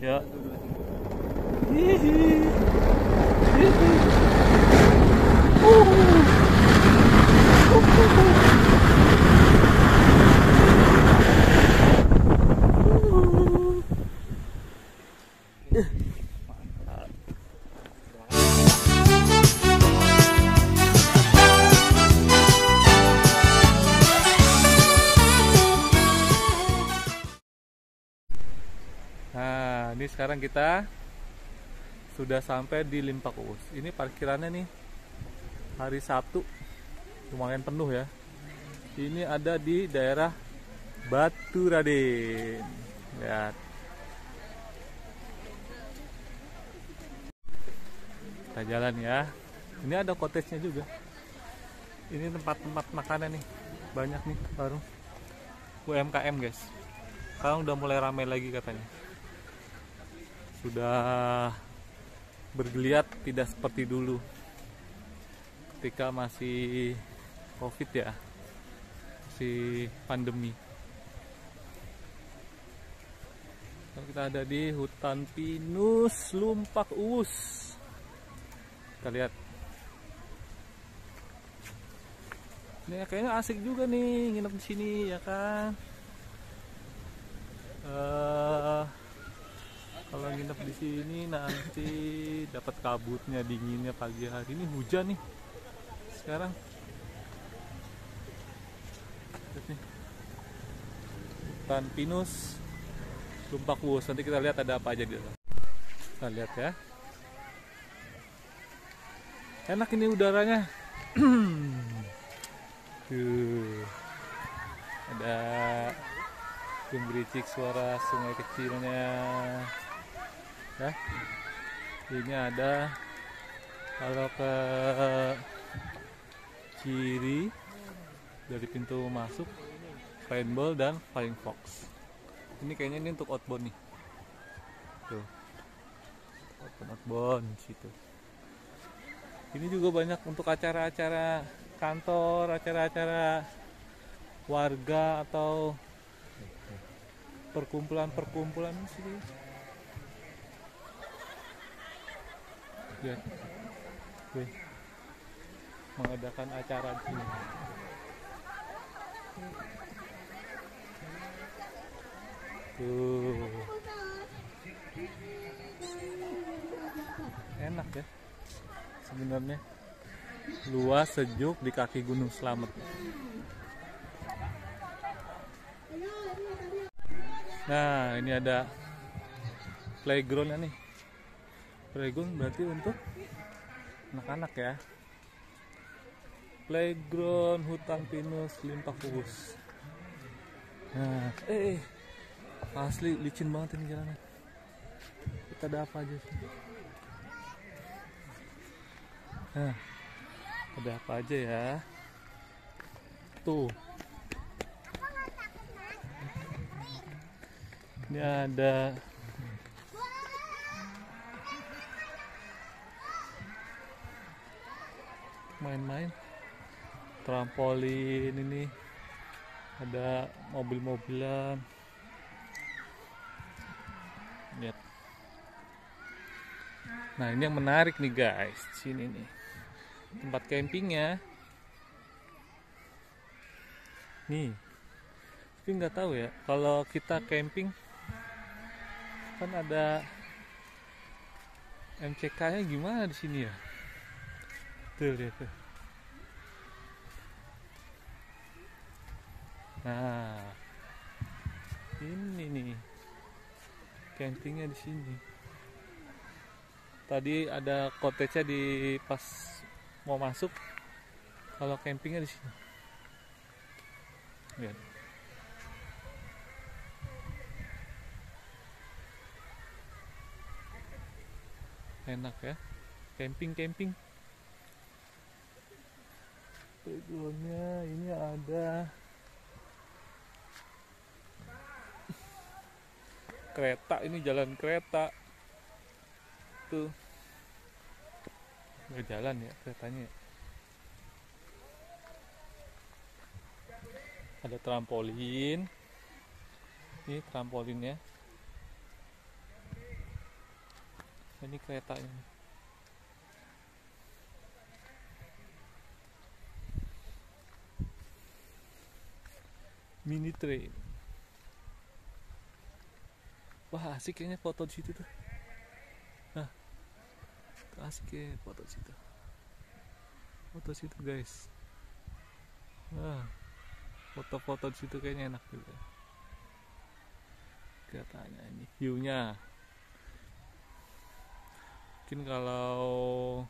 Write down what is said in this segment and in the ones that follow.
Yuk. Nah, ini sekarang kita sudah sampai di Limpak Uus. Ini parkirannya nih hari Sabtu lumayan penuh ya. Ini ada di daerah Baturaden. Lihat. Kita jalan ya. Ini ada cottage-nya juga. Ini tempat-tempat makanan nih. Banyak nih baru. UMKM guys. Sekarang udah mulai ramai lagi katanya. Sudah bergeliat, tidak seperti dulu ketika masih COVID ya, masih pandemi. Kita ada di hutan pinus Limpak Uus. Kita lihat. Ini kayaknya asik juga nih nginep di sini ya kan. Kalau nginep di sini nanti dapat kabutnya, dinginnya pagi hari. Ini hujan nih sekarang. Lihat nih. Hutan pinus Limpak Uus. Nanti kita lihat ada apa aja di dalam. Kita lihat ya. Enak ini udaranya. Tuh. Ada gemericik suara sungai kecilnya. Ya. Ini ada kalau ke kiri dari pintu masuk Rainbow dan Flying Fox. Ini kayaknya ini untuk outbound nih. Tuh. Outbound situ. Ini juga banyak untuk acara-acara kantor, acara-acara warga atau perkumpulan sih. Ya, mengadakan acara di sini. Tuh, enak ya. Sebenarnya luas, sejuk di kaki Gunung Slamet. Nah, ini ada playgroundnya nih. Playground berarti untuk anak-anak ya. Playground hutan pinus Limpak Uus. Nah, asli licin banget ini jalanan. Kita ada apa aja sih? Nah, ada apa aja ya? Tuh. Ini ada main-main, trampolin, ini ada mobil-mobilan. Lihat. Nah, ini yang menarik nih guys. Sini nih tempat campingnya. Nih, tapi nggak tahu ya kalau kita camping kan ada MCK-nya gimana di sini ya. Tuh lihat tuh. Nah, ini nih campingnya di sini. Tadi ada cottage-nya di pas mau masuk. Kalau campingnya di sini. Lihat. Enak ya, camping. Backgroundnya ini ada kereta, ini jalan kereta tuh. Nggak jalan ya keretanya. Ada trampolin, ini trampolinnya. Ini keretanya. Mini train. Wah, asik kayaknya foto di situ tuh. Nah, asik ya foto di situ. Foto di situ, guys. Wah, foto-foto di situ kayaknya enak juga. Katanya ini view-nya. Mungkin kalau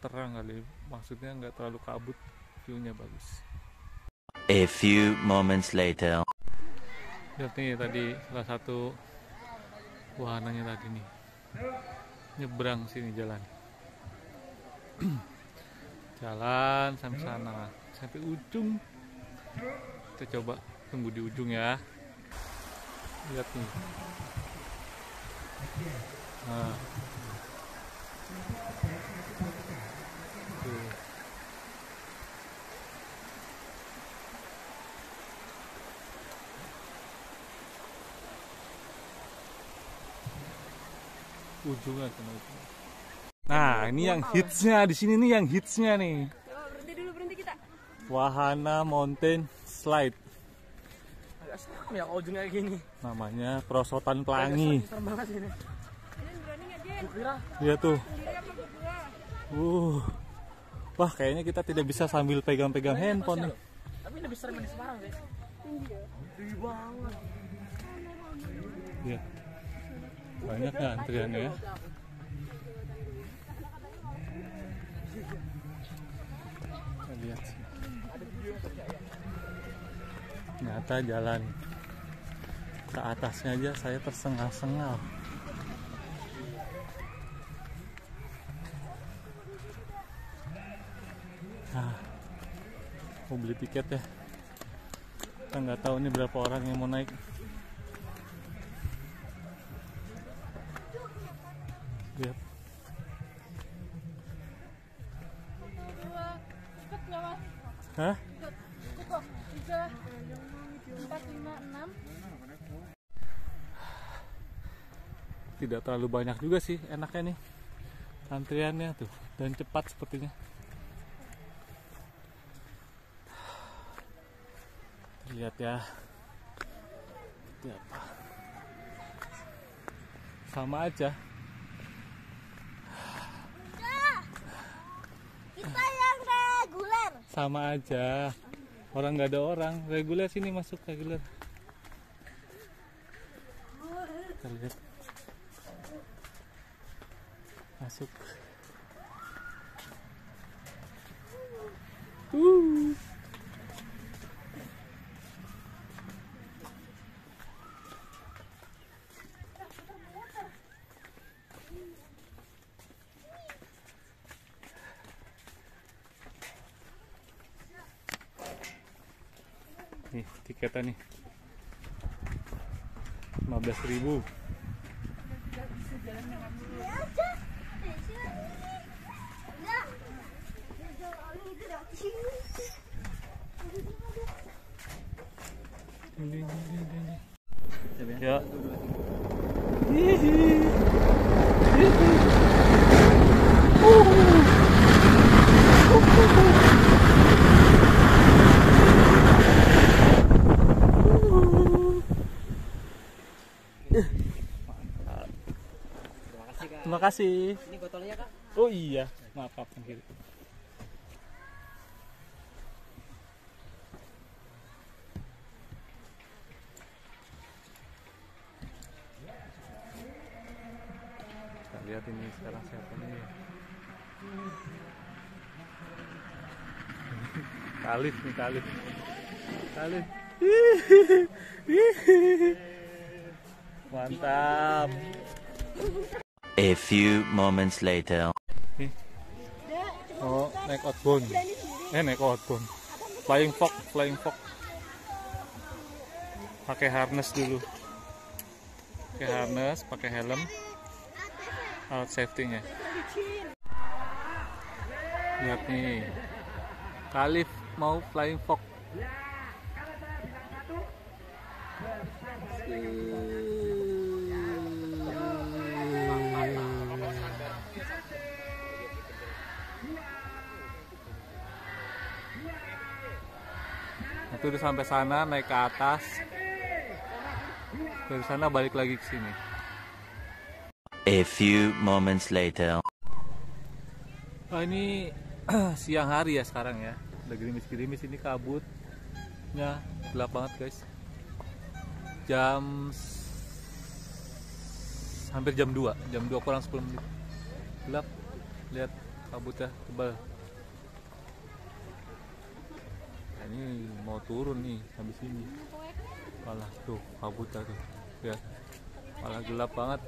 terang kali, maksudnya nggak terlalu kabut, view-nya bagus. A few moments later. Lihat nih tadi salah satu wahananya tadi nih, nyebrang sini jalan. Jalan sampai sana, sampai ujung. Kita coba tunggu di ujung ya. Lihat nih. Nah. Tuh. Ujungnya kena ujung. Nah, ini yang hitsnya di sini nih, yang hitsnya nih. Berhenti dulu, berhenti kita. Wahana Mountain Slide. Agak serem ya kalau ujungnya kayak gini. Namanya Perosotan Pelangi. Serem banget ini. Jen, berani nggak Jen? Kira Iya tuh. sendiri apa berdua? Wah, kayaknya kita tidak bisa sambil pegang-pegang handphone nih. Tapi lebih serem di Semarang guys. Tinggi banget. Iya. Banyak ya antriannya ya. Kita lihat sih. Ternyata jalan ke atasnya aja saya tersengal-sengal. Nah, mau beli tiket ya. Kita nggak tahu ini berapa orang yang mau naik. Lihat. Ikut nggak mas? Hah? Ikut kok. 3, 4, 5, 6. Tidak terlalu banyak juga sih, enaknya nih antriannya tuh, dan cepat sepertinya. Lihat ya. Lihat. Sama aja. Kita yang reguler. Sama aja. Orang nggak ada orang. Reguler sini masuk reguler. Kita lihat. Masuk. Nih tiketnya nih 15.000. Ya. Terima kasih. Ini botolnya kak. Oh iya, maaf yang kiri. Kita lihat ini sekarang siapa nih. Kalif nih, Kalif. Kalif. Mantap. A few moments later. Nih. Oh, naik outbound. Naik outbound. Flying fox, flying fox. Pakai harness dulu. Pakai harness, pakai helm. Alat safety-nya. Lihat nih. Kalif mau flying fox. itu sampai sana, naik ke atas. Dari sana balik lagi ke sini. A few moments later. Oh, ini siang hari ya sekarang ya. Udah gerimis-gerimis, ini kabutnya gelap banget guys. Hampir jam 2 kurang 10 menit. Gelap, lihat kabutnya tebal. Nah, ini mau turun nih habis ini. Malah tuh kabutnya tuh. Lihat. Malah gelap banget.